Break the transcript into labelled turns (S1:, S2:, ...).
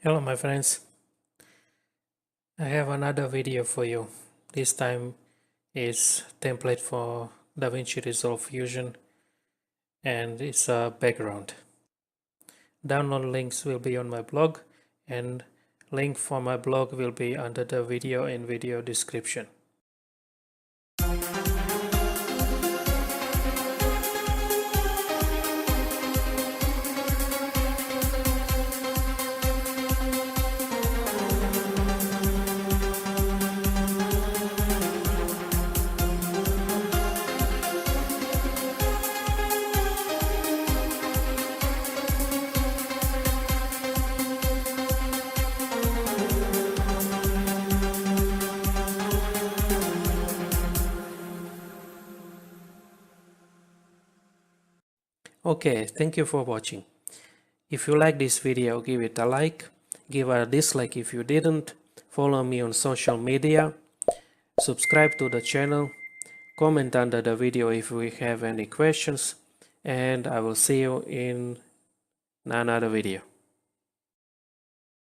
S1: Hello my friends, I have another video for you. This time is template for Davinci Resolve Fusion and it's a background. Download links will be on my blog and link for my blog will be under the video in video description. Okay, thank you for watching. If you like this video, give it a like, give a dislike if you didn't, follow me on social media, subscribe to the channel, comment under the video if we have any questions, and I will see you in another video.